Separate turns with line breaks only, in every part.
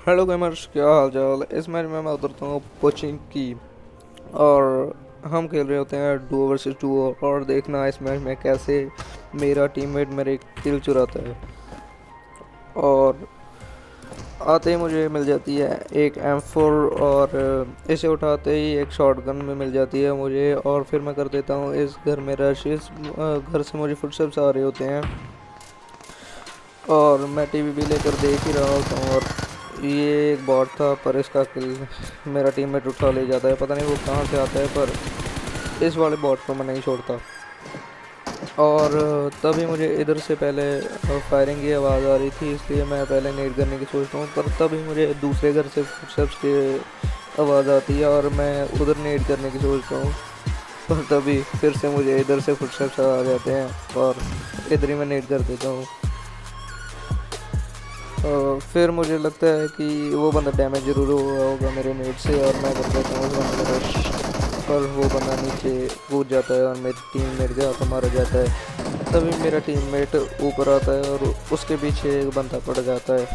Hello gamers, क्या हाल चाल। इस मैच में मैं उतरता हूँ कोचिंग की और हम खेल रहे होते हैं डुओ वर्सेस डुओ। और देखना इस मैच में कैसे मेरा टीममेट मेरे किल चुराता है। और आते ही मुझे मिल जाती है एक M4 और इसे उठाते ही एक शॉटगन में मिल जाती है मुझे। और फिर मैं कर देता हूँ इस घर में रश। इस घर से मुझे फुटस्टेप्स आ रहे होते हैं और मैं टीवी भी लेकर देख ही रहा होता हूँ। और ये एक बॉट था पर इसका किल मेरा टीममेट उठा ले जाता है। पता नहीं वो कहाँ से आता है पर इस वाले बॉट को मैं नहीं छोड़ता। और तभी मुझे इधर से पहले फायरिंग की आवाज़ आ रही थी, इसलिए मैं पहले नेट करने की सोचता हूँ। पर तभी मुझे दूसरे घर से फुटस्टेप्स की आवाज़ आती है और मैं उधर नेट करने की सोचता हूँ। पर तभी फिर से मुझे इधर से फुटस्टेप्स आ जाते हैं और इधर ही मैं नेट कर देता हूँ। फिर मुझे लगता है कि वो बंदा डैमेज ज़रूर हुआ होगा मेरे नेट से और मैं कर देता हूँ उस बंदे का रश। पर वो बंदा नीचे कूद जाता है और मेरी टीममेट के हाथों मारा जाता है। तभी मेरा टीममेट ऊपर आता है और उसके पीछे एक बंदा पड़ जाता है।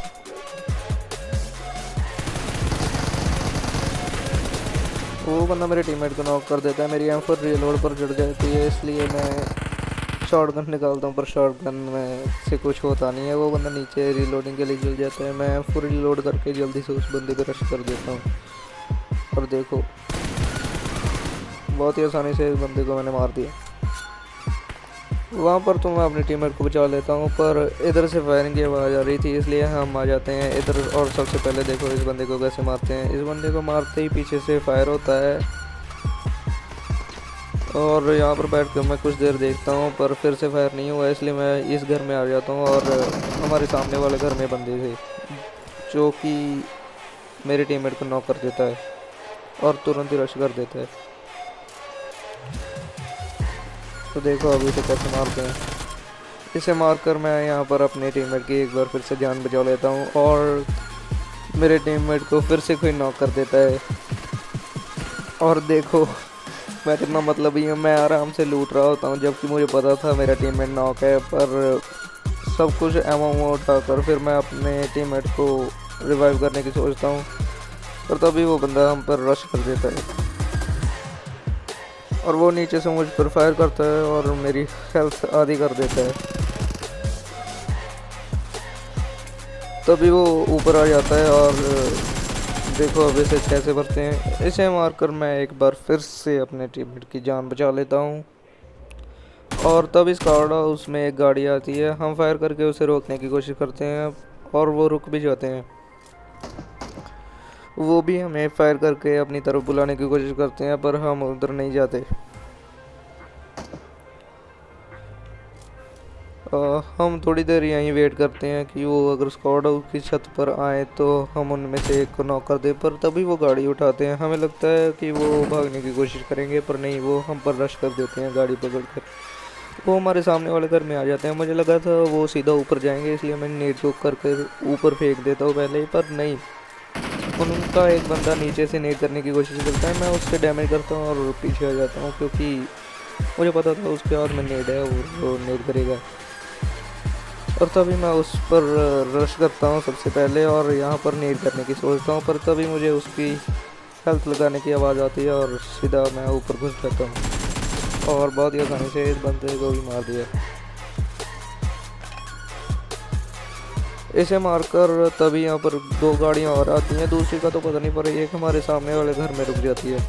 वो बंदा मेरे टीममेट को नॉक कर देता है। मेरी M4 रीलोड पर चढ़ जाती है, इसलिए मैं शॉटगन निकालता हूँ पर शॉटगन में से कुछ होता नहीं है। वो बंदा नीचे रीलोडिंग के लिए जल जाता है। मैं फुल रीलोड करके जल्दी से उस बंदे को रश कर देता हूँ। और देखो, बहुत ही आसानी से इस बंदे को मैंने मार दिया। वहाँ पर तो मैं अपने टीममेट को बचा लेता हूँ पर इधर से फायरिंग की आवाज़ आ रही थी, इसलिए हम आ जाते हैं इधर। और सबसे पहले देखो इस बंदे को कैसे मारते हैं। इस बंदे को मारते ही पीछे से फायर होता है और यहाँ पर बैठ कर मैं कुछ देर देखता हूँ पर फिर से फायर नहीं हुआ, इसलिए मैं इस घर में आ जाता हूँ। और हमारे सामने वाले घर में बंदे थे जो कि मेरे टीममेट को नॉक कर देता है और तुरंत ही रश कर देता है। तो देखो अभी इसे कैसे मारते हैं। इसे मारकर मैं यहाँ पर अपने टीममेट की एक बार फिर से जान बचा लेता हूँ और मेरे टीममेट को फिर से कोई नॉक कर देता है। और देखो मैं कितना मतलब ही हूँ, मैं आराम से लूट रहा होता हूँ जबकि मुझे पता था मेरा टीममेट नॉक है। पर सब कुछ एमओ उठाकर फिर मैं अपने टीममेट को रिवाइव करने की सोचता हूँ पर तभी वो बंदा हम पर रश कर देता है और वो नीचे से मुझ पर फायर करता है और मेरी हेल्थ आधी कर देता है। तभी वो ऊपर आ जाता है और देखो अब इसे कैसे भरते हैं। इसे मारकर मैं एक बार फिर से अपने टीममेट की जान बचा लेता हूँ। और तब इस कार्ड हाउस में एक गाड़ी आती है, हम फायर करके उसे रोकने की कोशिश करते हैं और वो रुक भी जाते हैं। वो भी हमें फायर करके अपनी तरफ बुलाने की कोशिश करते हैं पर हम उधर नहीं जाते। हम थोड़ी देर यहीं वेट करते हैं कि वो अगर स्क्वाड हाउस की छत पर आए तो हम उनमें से एक को नॉक कर दें। पर तभी वो गाड़ी उठाते हैं, हमें लगता है कि वो भागने की कोशिश करेंगे पर नहीं, वो हम पर रश कर देते हैं गाड़ी पकड़कर। वो हमारे सामने वाले घर में आ जाते हैं। मुझे लगा था वो सीधा ऊपर जाएंगे, इसलिए मैं नेट चौक कर ऊपर फेंक देता हूँ पहले ही, पर नहीं, उनका एक बंदा नीचे से नेट करने की कोशिश करता है। मैं उससे डैमेज करता हूँ और पीछे आ जाता हूँ क्योंकि मुझे पता था उसके हाथ में नेट है और वो नेट करेगा। और तभी मैं उस पर रश करता हूँ सबसे पहले और यहाँ पर नेट करने की सोचता हूँ पर तभी मुझे उसकी हेल्थ लगाने की आवाज़ आती है और सीधा मैं ऊपर घुस जाता हूँ और बहुत ही आसानी से इस बंदे को भी मार दिया। इसे मारकर तभी यहाँ पर दो गाड़ियाँ और आती हैं, दूसरी का तो पता नहीं पर एक हमारे सामने वाले घर में रुक जाती है।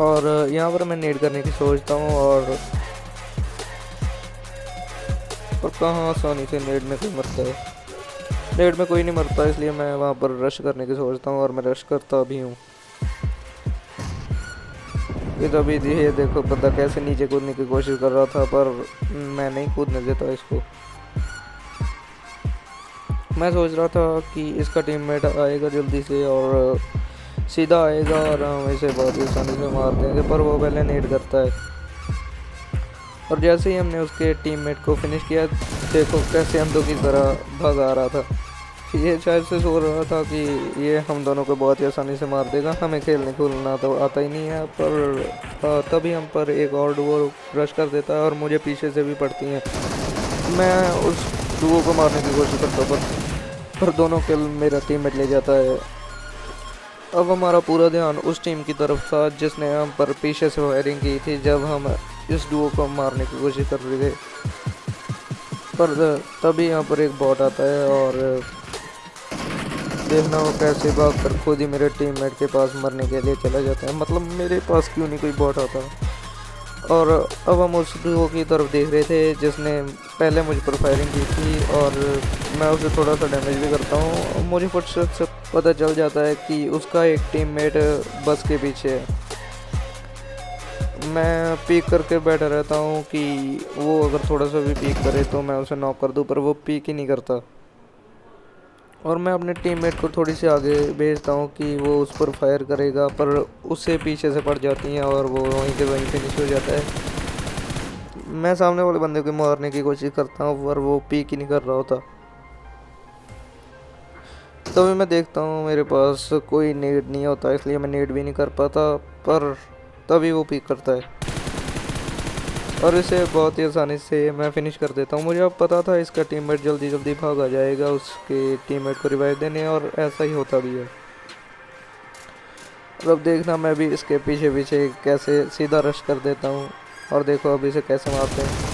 और यहाँ पर मैं नेट करने की सोचता हूँ और कहाँ आसानी से नेट में कोई मरता है। नेट में कोई नहीं मरता, इसलिए मैं वहाँ पर रश करने की सोचता हूँ और मैं रश करता भी हूँ। ये तभी ये देखो बंदा कैसे नीचे कूदने की कोशिश कर रहा था पर मैं नहीं कूदने देता इसको। मैं सोच रहा था कि इसका टीममेट आएगा जल्दी से और सीधा आएगा और हम इसे बहुत ही आसानी से मार देंगे, पर वो पहले नेट करता है। और जैसे ही हमने उसके टीममेट को फिनिश किया, देखो कैसे हम दो की तरह भाग आ रहा था। ये शायद से सोच रहा था कि ये हम दोनों को बहुत ही आसानी से मार देगा, हमें खेलने खुलना तो आता ही नहीं है। पर तभी हम पर एक और डुओ रश कर देता है और मुझे पीछे से भी पड़ती हैं। मैं उस डुओ को मारने की कोशिश करता हूँ पर पर दोनों किल मेरा टीममेट ले जाता है। अब हमारा पूरा ध्यान उस टीम की तरफ था जिसने हम पर पीछे से फायरिंग की थी जब हम इस डुओ को मारने की कोशिश कर रहे थे। पर तभी यहाँ पर एक बॉट आता है और देखना वो कैसे भाग कर खुद ही मेरे टीममेट के पास मरने के लिए चला जाता है। मतलब मेरे पास क्यों नहीं कोई बॉट आता। और अब हम उस डुओ की तरफ देख रहे थे जिसने पहले मुझ पर फायरिंग की थी और मैं उसे थोड़ा सा डैमेज भी करता हूँ। मुझे फुटस्टेप से पता चल जाता है कि उसका एक टीममेट बस के पीछे है। मैं पीक करके बैठा रहता हूँ कि वो अगर थोड़ा सा भी पीक करे तो मैं उसे नॉक कर दूँ, पर वो पीक ही नहीं करता। और मैं अपने टीममेट को थोड़ी सी आगे भेजता हूँ कि वो उस पर फायर करेगा, पर उससे पीछे से पड़ जाती हैं और वो वहीं के वहीं फिनिश हो जाता है। मैं सामने वाले बंदे को मारने की कोशिश करता हूँ पर वो पीक ही नहीं कर रहा होता। तभी मैं देखता हूँ मेरे पास कोई नेड नहीं होता, इसलिए मैं नेड भी नहीं कर पाता, पर तभी वो पीक करता है और इसे बहुत ही आसानी से मैं फिनिश कर देता हूँ। मुझे अब पता था इसका टीममेट जल्दी जल्दी भाग आ जाएगा उसके टीममेट को रिवाइव देने, और ऐसा ही होता भी है। अब देखना मैं भी इसके पीछे पीछे कैसे सीधा रश कर देता हूँ और देखो अब इसे कैसे मारते हैं।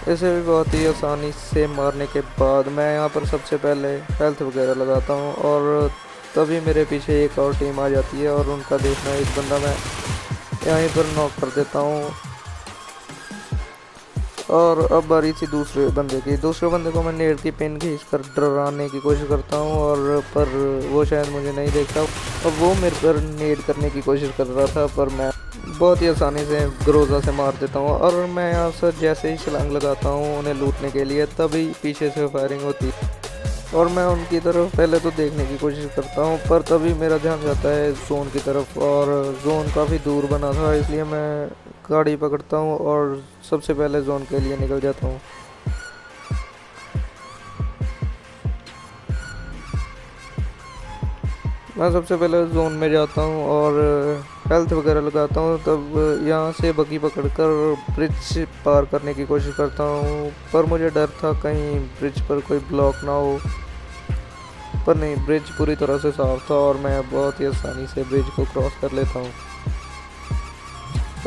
इसे भी बहुत ही आसानी से मारने के बाद मैं यहाँ पर सबसे पहले हेल्थ वगैरह लगाता हूँ और तभी मेरे पीछे एक और टीम आ जाती है और उनका देखना एक बंदा मैं यहीं पर नॉक कर देता हूँ। और अब बारी थी दूसरे बंदे को मैं नेड की पिन खींच कर डराने की कोशिश करता हूँ और पर वो शायद मुझे नहीं देखता और वो मेरे पर नेड करने की कोशिश कर रहा था, पर मैं बहुत ही आसानी से ग्रोजा से मार देता हूँ। और मैं यहाँ से जैसे ही छलांग लगाता हूँ उन्हें लूटने के लिए, तभी पीछे से फायरिंग होती और मैं उनकी तरफ पहले तो देखने की कोशिश करता हूँ, पर तभी मेरा ध्यान जाता है जोन की तरफ और जोन काफ़ी दूर बना था, इसलिए मैं गाड़ी पकड़ता हूँ और सबसे पहले जोन के लिए निकल जाता हूँ। मैं सबसे पहले जोन में जाता हूँ और हेल्थ वगैरह लगाता हूँ। तब यहाँ से बग्गी पकड़कर ब्रिज पार करने की कोशिश करता हूँ, पर मुझे डर था कहीं ब्रिज पर कोई ब्लॉक ना हो, पर नहीं, ब्रिज पूरी तरह से साफ था और मैं बहुत ही आसानी से ब्रिज को क्रॉस कर लेता हूँ।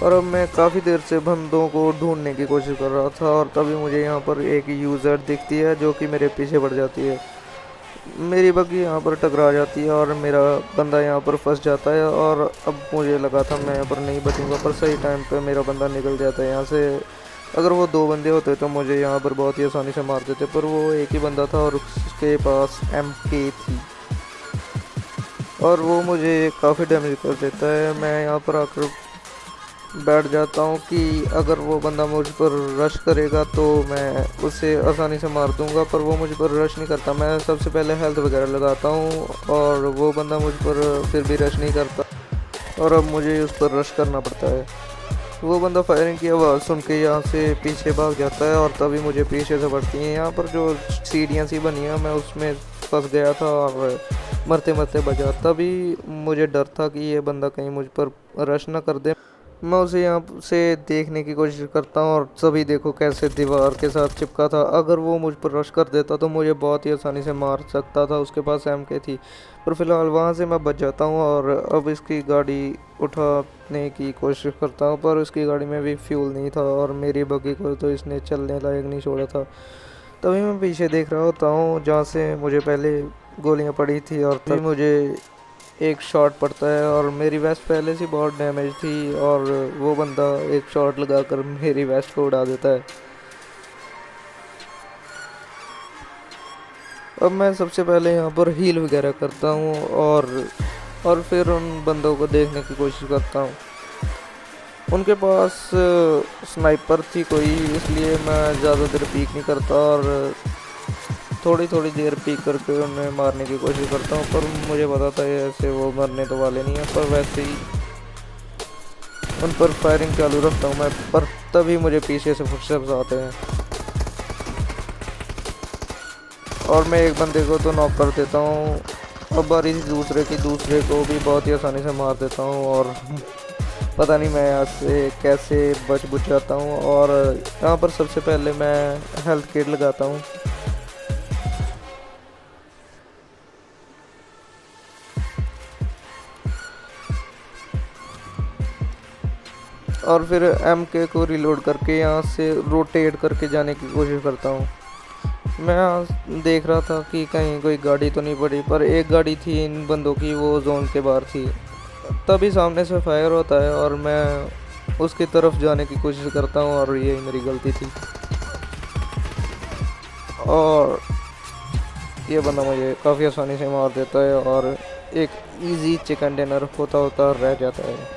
और अब मैं काफ़ी देर से बंदों को ढूंढने की कोशिश कर रहा था और तभी मुझे यहाँ पर एक यूज़र दिखती है जो कि मेरे पीछे बढ़ जाती है। मेरी बग्गी यहाँ पर टकरा जाती है और मेरा बंदा यहाँ पर फंस जाता है और अब मुझे लगा था मैं यहाँ पर नहीं बचूंगा, पर सही टाइम पे मेरा बंदा निकल जाता है यहाँ से। अगर वो दो बंदे होते तो मुझे यहाँ पर बहुत ही आसानी से मार देते, पर वो एक ही बंदा था और उसके पास MK थी और वो मुझे काफ़ी डैमेज कर देता है। मैं यहाँ पर आकर बैठ जाता हूँ कि अगर वो बंदा मुझ पर रश करेगा तो मैं उसे आसानी से मार दूंगा, पर वो मुझ पर रश नहीं करता। मैं सबसे पहले हेल्थ वगैरह लगाता हूँ और वो बंदा मुझ पर फिर भी रश नहीं करता और अब मुझे उस पर रश करना पड़ता है। वो बंदा फायरिंग की आवाज़ सुन के यहाँ से पीछे भाग जाता है और तभी मुझे पीछे से पड़ती हैं। यहाँ पर जो सीढ़ियाँ सी बनी हैं मैं उसमें फंस गया था और मरते मरते बचा। तभी मुझे डर था कि ये बंदा कहीं मुझ पर रश ना कर दे। मैं उसे यहाँ से देखने की कोशिश करता हूँ और सभी देखो कैसे दीवार के साथ चिपका था। अगर वो मुझ पर रश कर देता तो मुझे बहुत ही आसानी से मार सकता था, उसके पास MK थी, पर फिलहाल वहाँ से मैं बच जाता हूँ। और अब इसकी गाड़ी उठाने की कोशिश करता हूँ, पर उसकी गाड़ी में भी फ्यूल नहीं था और मेरी बग्गी को तो इसने चलने लायक नहीं छोड़ा था। तभी मैं पीछे देख रहा होता हूँ जहाँ से मुझे पहले गोलियाँ पड़ी थी और तभी मुझे एक शॉट पड़ता है और मेरी वेस्ट पहले से बहुत डैमेज थी और वो बंदा एक शॉट लगाकर मेरी वेस्ट को उड़ा देता है। अब मैं सबसे पहले यहाँ पर हील वगैरह करता हूँ और फिर उन बंदों को देखने की कोशिश करता हूँ। उनके पास स्नाइपर थी कोई, इसलिए मैं ज़्यादा देर पीक नहीं करता और थोड़ी देर पीक करके उन्हें मारने की कोशिश करता हूँ, पर मुझे पता था ऐसे वो मरने तो वाले नहीं हैं, पर वैसे ही उन पर फायरिंग चालू रखता हूँ मैं। पर तभी मुझे पीछे से फुटस्टेप्स आते हैं और मैं एक बंदे को तो नॉक कर देता हूँ। अब बारी दूसरे को भी बहुत ही आसानी से मार देता हूँ और पता नहीं मैं यहाँ से कैसे बच जाता हूँ। और यहाँ पर सबसे पहले मैं हेल्थ किट लगाता हूँ और फिर MK को रिलोड करके यहाँ से रोटेट करके जाने की कोशिश करता हूँ। मैं देख रहा था कि कहीं कोई गाड़ी तो नहीं पड़ी, पर एक गाड़ी थी इन बंदों की, वो जोन के बाहर थी। तभी सामने से फायर होता है और मैं उसकी तरफ जाने की कोशिश करता हूँ और ये मेरी गलती थी। और ये बंदा मुझे काफ़ी आसानी से मार देता है और एक इजी चिकन डिनर होता होता रह जाता है।